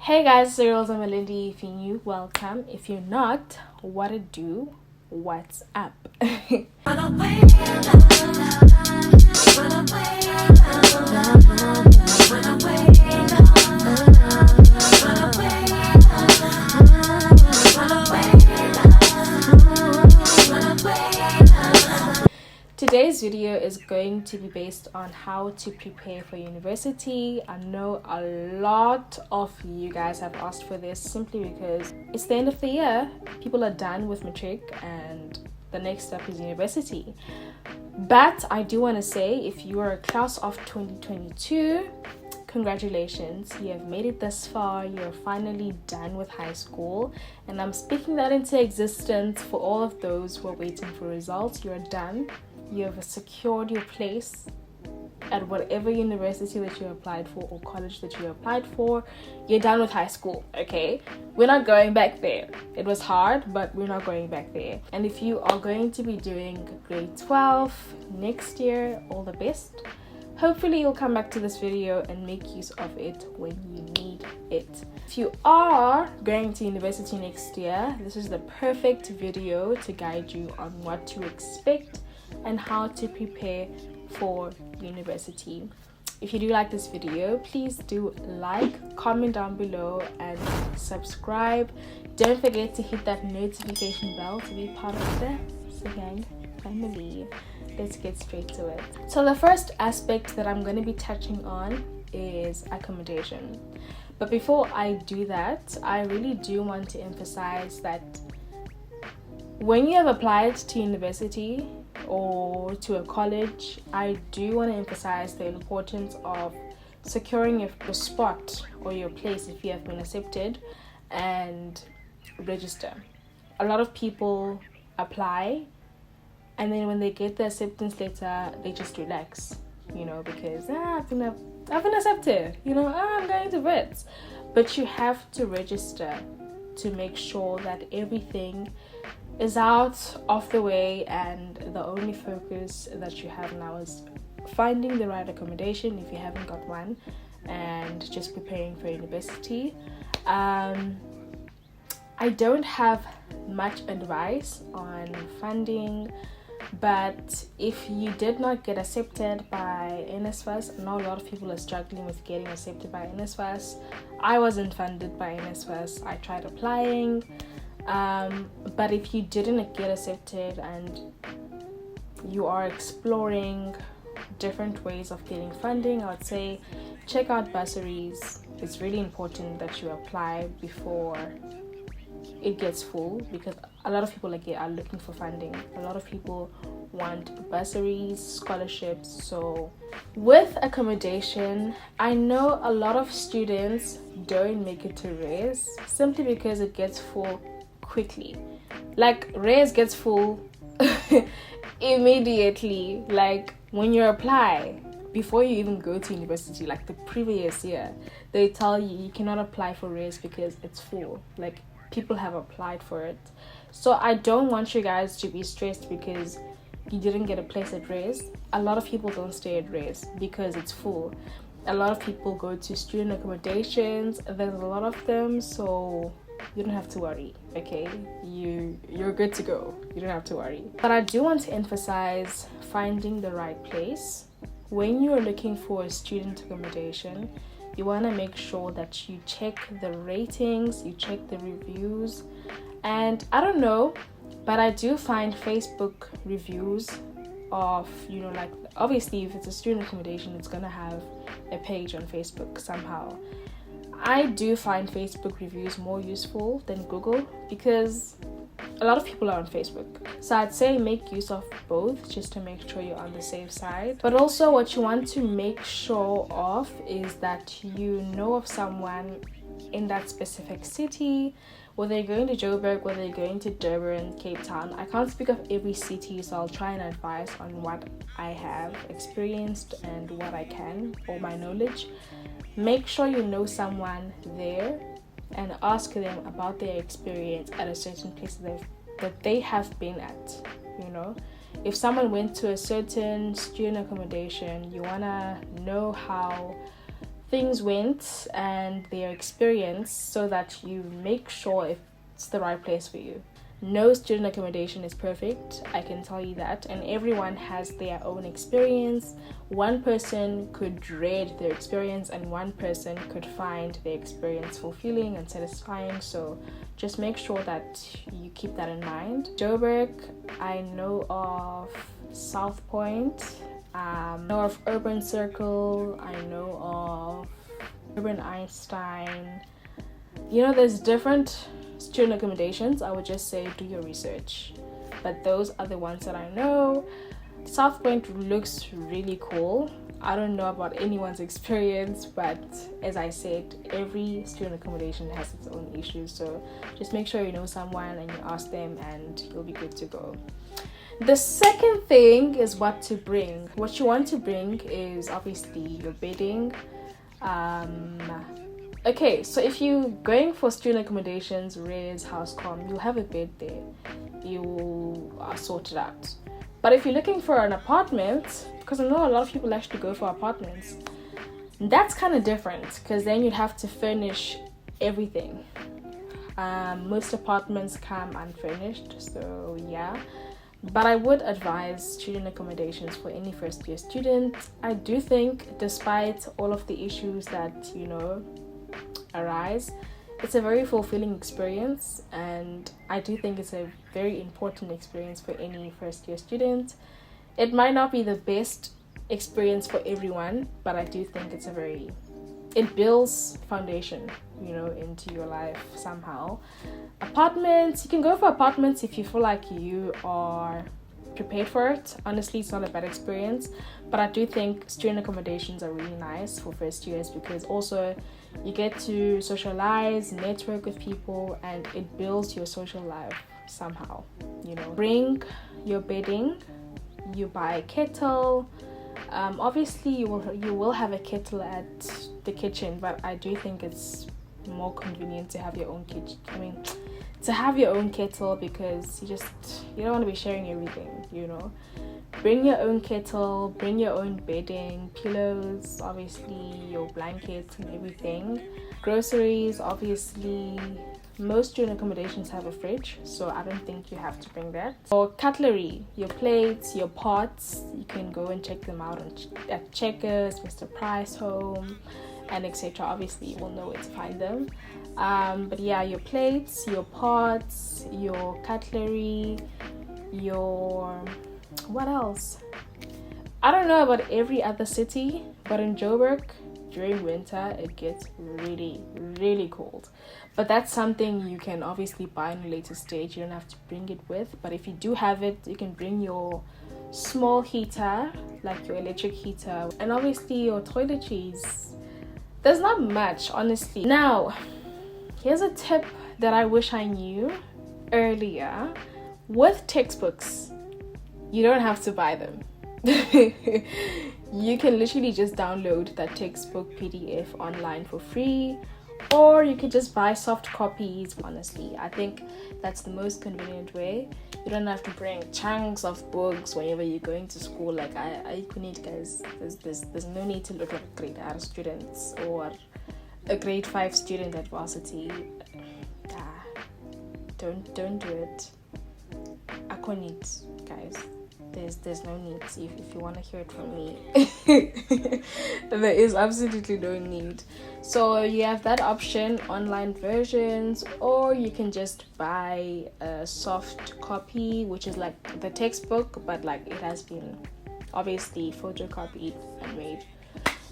Hey guys, it's Girls. I'm Melindy. If you're new, welcome. If you're not, what to do? What's up? Today's video is going to be based on how to prepare for university. I know a lot of you guys have asked for this simply because it's the end of the year. People are done with matric and the next step is university. But I do want to say, if you are a class of 2022, congratulations, you have made it this far. You're finally done with high school, and I'm speaking that into existence for all of those who are waiting for results. You're done. You have secured your place at whatever university that you applied for or college that you applied for. You're done with high school, okay? We're not going back there. It was hard, but we're not going back there. And if you are going to be doing grade 12 next year, all the best. Hopefully you'll come back to this video and make use of it when you need it. If you are going to university next year, this is the perfect video to guide you on what to expect and how to prepare for university. If you do like this video, please do like, comment down below and subscribe. Don't forget to hit that notification bell to be part of the Gang family. Let's get straight to it. So the first aspect that I'm going to be touching on is accommodation. But before I do that, I really do want to emphasize that when you have applied to university or to a college, I do want to emphasize the importance of securing your spot or your place if you have been accepted and register. A lot of people apply and then when they get the acceptance letter, they just relax, because I've been accepted, I'm going to Brits. But you have to register to make sure that everything is out of the way, and the only focus that you have now is finding the right accommodation if you haven't got one, and just preparing for university. I don't have much advice on funding, but if you did not get accepted by NSFAS, I know a lot of people are struggling with getting accepted by NSFAS. I wasn't funded by NSFAS. I tried applying. But if you didn't get accepted and you are exploring different ways of getting funding, I would say check out bursaries. It's really important that you apply before it gets full, because a lot of people are looking for funding. A lot of people want bursaries, scholarships. So with accommodation, I know a lot of students don't make it to res simply because it gets full quickly. Like res gets full immediately. Like when you apply, before you even go to university, like the previous year, they tell you cannot apply for res because it's full. Like people have applied for it. So I don't want you guys to be stressed because you didn't get a place at res. A lot of people don't stay at res because it's full. A lot of people go to student accommodations. There's a lot of them, so you don't have to worry, okay? You're good to go. You don't have to worry. But I do want to emphasize finding the right place. When you're looking for a student accommodation, you want to make sure that you check the ratings, you check the reviews. And I don't know, but I do find Facebook reviews of, like obviously if it's a student accommodation, it's going to have a page on Facebook somehow. I do find Facebook reviews more useful than Google because a lot of people are on Facebook. So I'd say make use of both just to make sure you're on the safe side. But also what you want to make sure of is that you know of someone in that specific city, whether you're going to Joburg, whether you're going to Durban, Cape Town. I can't speak of every city, so I'll try and advise on what I have experienced and what I can, or my knowledge. Make sure you know someone there and ask them about their experience at a certain place that they have been at. If someone went to a certain student accommodation, you want to know how things went and their experience, so that you make sure if it's the right place for you. No student accommodation is perfect, I can tell you that, and everyone has their own experience. One person could dread their experience and one person could find their experience fulfilling and satisfying, so just make sure that you keep that in mind. Joburg, I know of South Point, I know of Urban Circle, I know of Urban Einstein. You know, there's different student accommodations. I would just say do your research, but those are the ones that I know. South Point looks really cool. I don't know about anyone's experience, but as I said, every student accommodation has its own issues, so just make sure you know someone and you ask them and you'll be good to go. The second thing is what to bring. What you want to bring is obviously your bedding. Okay, so if you're going for student accommodations, res, housecom, you'll have a bed there. You are sorted out. But if you're looking for an apartment, because I know a lot of people actually go for apartments, that's kind of different, because then you'd have to furnish everything. Most apartments come unfurnished, so yeah. But I would advise student accommodations for any first year student. I do think, despite all of the issues that, you know, arise, it's a very fulfilling experience, and I do think it's a very important experience for any first year student. It might not be the best experience for everyone, but I do think it builds foundation, you know, into your life somehow. Apartments, you can go for apartments if you feel like you are prepared for it. Honestly, it's not a bad experience, but I do think student accommodations are really nice for first years, because also you get to socialize, network with people, and it builds your social life somehow, you know. Bring your bedding, you buy a kettle. Obviously you will have a kettle at the kitchen, but I do think it's more convenient to have your own kitchen. To have your own kettle, because you don't want to be sharing everything, you know. Bring your own kettle, bring your own bedding, pillows, obviously your blankets and everything. Groceries, obviously most student accommodations have a fridge, so I don't think you have to bring that. For cutlery, your plates, your pots, you can go and check them out at Checkers, Mr. Price Home, and etc. Obviously you will know where to find them. But yeah, your plates, your pots, your cutlery, what else? I don't know about every other city, but in Joburg during winter it gets really, really cold. But that's something you can obviously buy in a later stage. You don't have to bring it with, but if you do have it, you can bring your small heater, like your electric heater, and obviously your toiletries. There's not much, honestly. Now, here's a tip that I wish I knew earlier. With textbooks, you don't have to buy them. You can literally just download that textbook PDF online for free, or you could just buy soft copies. Honestly, I think that's the most convenient way. You don't have to bring chunks of books whenever you're going to school. Like I need, guys, there's no need to look like a grade R student or a grade 5 student at varsity. Don't do it. I can't need, guys. There's no need. If you want to hear it from me, there is absolutely no need. So you have that option, online versions, or you can just buy a soft copy, which is like the textbook, but like it has been obviously photocopied and made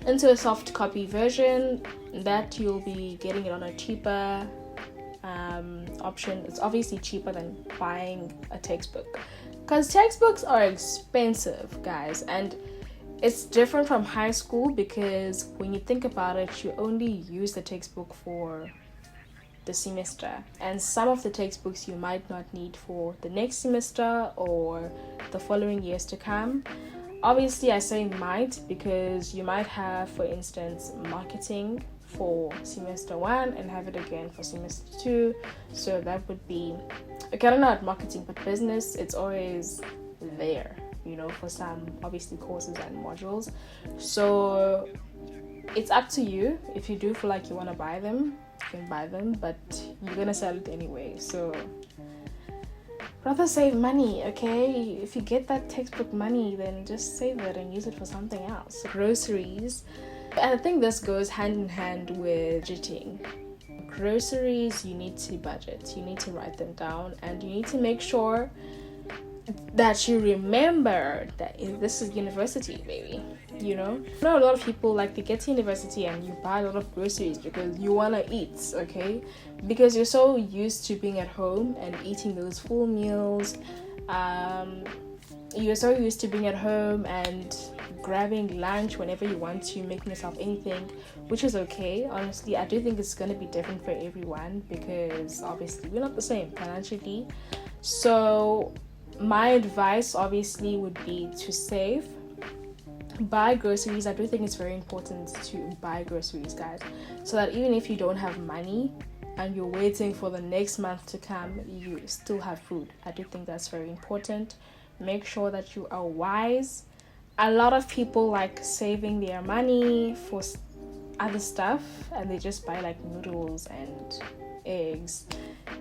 into a soft copy version. That you'll be getting it on a cheaper option. It's obviously cheaper than buying a textbook, because textbooks are expensive, guys, and it's different from high school, because when you think about it, you only use the textbook for the semester, and some of the textbooks you might not need for the next semester or the following years to come. Obviously, I say might, because you might have, for instance, marketing for semester 1 and have it again for semester 2. So that would be, okay, I don't know at marketing, but business, it's always there, you know, for some obviously courses and modules. So It's up to you. If you do feel like you want to buy them, you can buy them, but you're gonna sell it anyway, so rather save money. Okay, if you get that textbook money, then just save it and use it for something else. Groceries, and I think this goes hand in hand with budgeting. Groceries, you need to budget, you need to write them down, and you need to make sure that you remember that this is university, baby. You know, a lot of people, like, they get to university and you buy a lot of groceries because you want to eat, okay, because you're so used to being at home and eating those full meals. You're so used to being at home and grabbing lunch whenever you want to, making yourself anything, which is okay. Honestly, I do think it's going to be different for everyone because obviously we're not the same financially. So my advice obviously would be to save, buy groceries. I do think it's very important to buy groceries, guys, so that even if you don't have money and you're waiting for the next month to come, you still have food. I do think that's very important. Make sure that you are wise. A lot of people like saving their money for other stuff, and they just buy like noodles and eggs,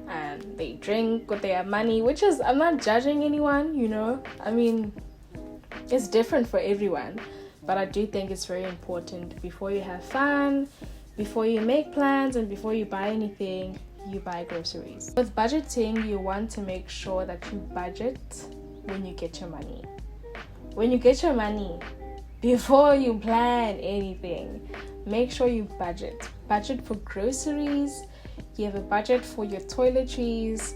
and they drink with their money, which is, I'm not judging anyone, you know, I mean, it's different for everyone, but I do think it's very important, before you have fun, before you make plans, and before you buy anything, you buy groceries. With budgeting, you want to make sure that you budget when you get your money. When you get your money, before you plan anything, make sure you budget. Budget for groceries. You have a budget for your toiletries.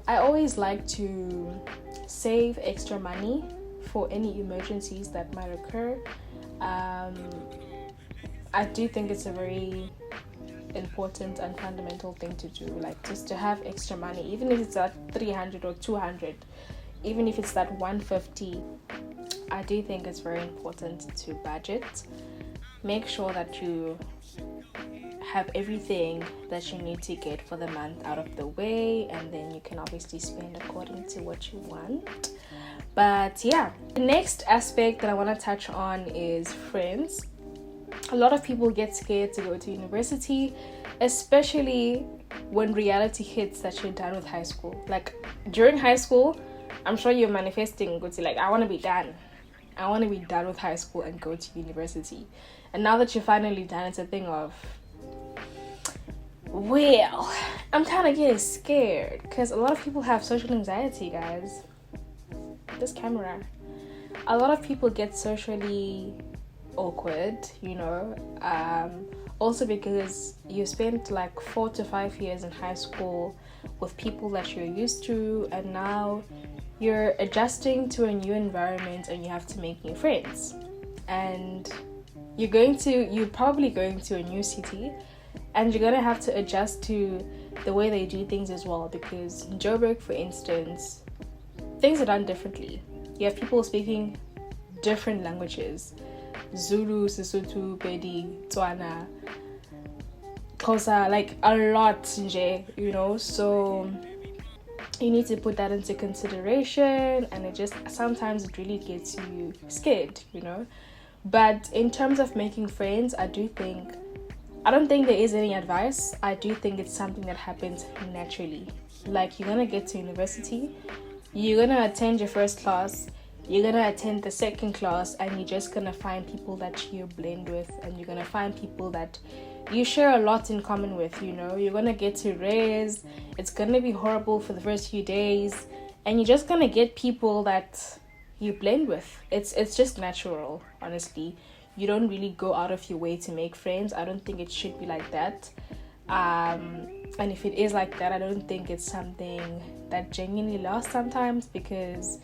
I always like to save extra money for any emergencies that might occur. I do think it's a very important and fundamental thing to do, like just to have extra money, even if it's at 300 or 200, even if it's that 150. I do think it's very important to budget. Make sure that you have everything that you need to get for the month out of the way, and then you can obviously spend according to what you want. But yeah, the next aspect that I want to touch on is friends. A lot of people get scared to go to university, especially when reality hits that you're done with high school. Like during high school, I'm sure you're manifesting, like, I want to be done. I want to be done with high school and go to university. And now that you're finally done, it's a thing of, well, I'm kind of getting scared, because a lot of people have social anxiety, guys. This camera. A lot of people get socially awkward, you know, also because you spent like 4 to 5 years in high school with people that you're used to, and now you're adjusting to a new environment and you have to make new friends, and you're probably going to a new city, and you're gonna have to adjust to the way they do things as well, because in Joburg, for instance, things are done differently. You have people speaking different languages: Zulu, Sesotho, Pedi, Tswana, Xhosa, like a lot, you know, so you need to put that into consideration, and sometimes it really gets you scared, you know. But in terms of making friends, I don't think there is any advice. I do think it's something that happens naturally. Like, you're gonna get to university, you're gonna attend your first class, you're gonna attend the second class, and you're just gonna find people that you blend with, and you're gonna find people that you share a lot in common with, you know. You're gonna get to raise, it's gonna be horrible for the first few days, and you're just gonna get people that you blend with. It's just natural, honestly. You don't really go out of your way to make friends. I don't think it should be like that. And if it is like that, I don't think it's something that genuinely lasts sometimes, because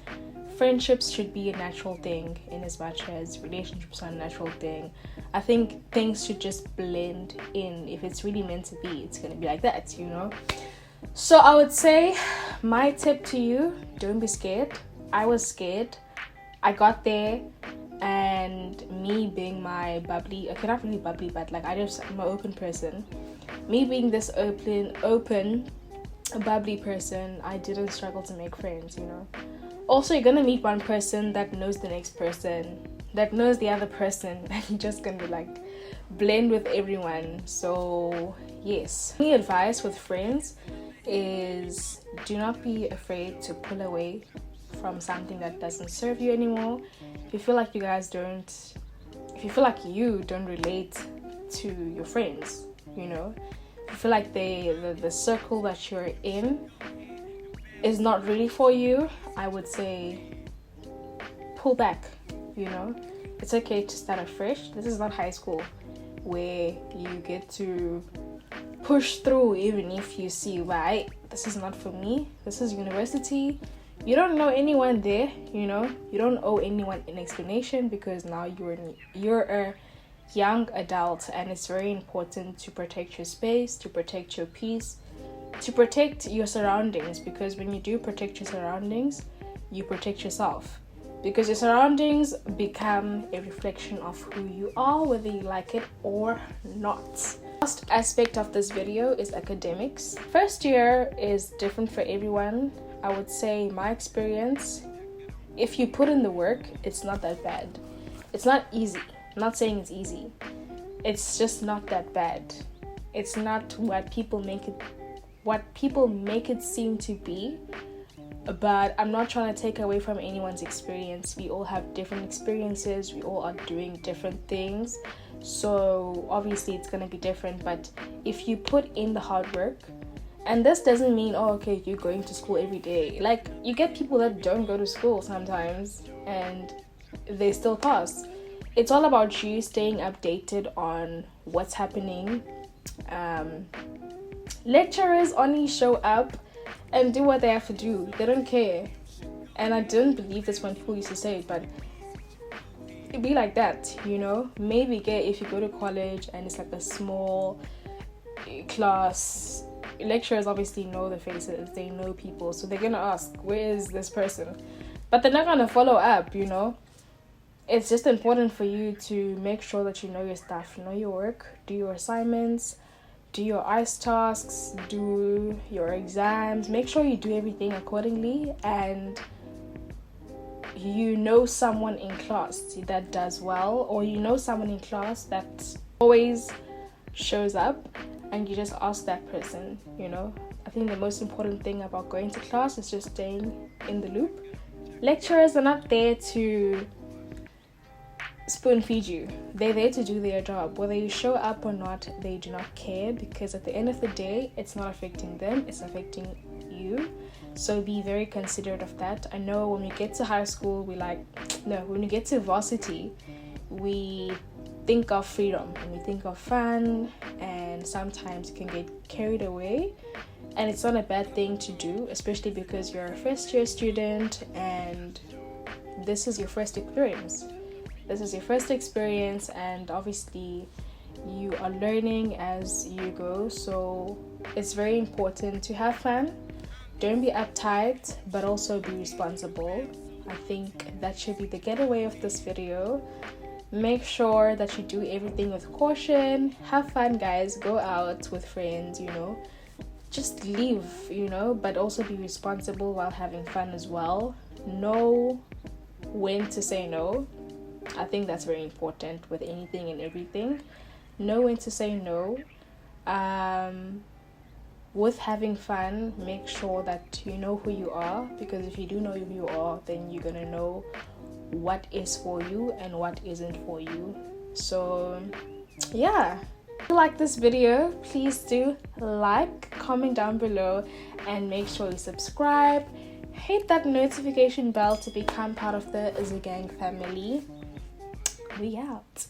friendships should be a natural thing in as much as relationships are a natural thing. I think things should just blend in. If it's really meant to be, it's gonna be like that, you know. So I would say, my tip to you, don't be scared. I was scared. I got there, and me being my bubbly, okay, not really bubbly, but like I'm an open person. Me being this open, bubbly person, I didn't struggle to make friends, you know. Also, you're gonna meet one person that knows the next person, that knows the other person, and you're just gonna be like, blend with everyone. So yes, my advice with friends is do not be afraid to pull away from something that doesn't serve you anymore. If you feel like you don't relate to your friends, you know, if you feel like the circle that you're in is not really for you, I would say pull back, you know. It's okay to start afresh. This is not high school where you get to push through even if you see, right, this is not for me. This is university. You don't know anyone there, you know. You don't owe anyone an explanation because now you're a young adult, and it's very important to protect your space, to protect your peace, to protect your surroundings, because when you do protect your surroundings, you protect yourself, because your surroundings become a reflection of who you are, whether you like it or not. Last aspect of this video is academics. First year is different for everyone. I would say my experience, if you put in the work, it's not that bad. It's not easy. I'm not saying it's easy. It's just not that bad. It's not what people make it seem to be. But I'm not trying to take away from anyone's experience. We all have different experiences. We all are doing different things. So obviously it's going to be different. But if you put in the hard work, and this doesn't mean, oh, okay, you're going to school every day. Like, you get people that don't go to school sometimes and they still pass. It's all about you staying updated on what's happening. Lecturers only show up and do what they have to do. They don't care. And I didn't believe this when people used to say it, but it'd be like that, you know. Maybe if you go to college and it's like a small class, lecturers obviously know the faces, they know people, so they're gonna ask, where is this person? But they're not gonna follow up, you know. It's just important for you to make sure that you know your stuff, you know your work, do your assignments, do your ICE tasks, do your exams. Make sure you do everything accordingly, and you know someone in class that does well, or you know someone in class that always shows up, and you just ask that person, you know. I think the most important thing about going to class is just staying in the loop. Lecturers are not there to spoon feed you. They're there to do their job. Whether you show up or not, they do not care, because at the end of the day, it's not affecting them, it's affecting you. So be very considerate of that. I know when we get to high school, when we get to varsity, we think of freedom and we think of fun, and sometimes you can get carried away, and it's not a bad thing to do, especially because you're a first year student and this is your first experience. And obviously you are learning as you go, so it's very important to have fun. Don't be uptight, but also be responsible. I think that should be the getaway of this video. Make sure that you do everything with caution. Have fun, guys. Go out with friends, you know. Just leave, you know, but also be responsible while having fun as well. Know when to say no. I think that's very important with anything and everything. Know when to say no. With having fun, make sure that you know who you are, because if you do know who you are, then you're gonna know what is for you and what isn't for you. So yeah, if you like this video, please do like, comment down below, and make sure you subscribe. Hit that notification bell to become part of the Gang family. We out.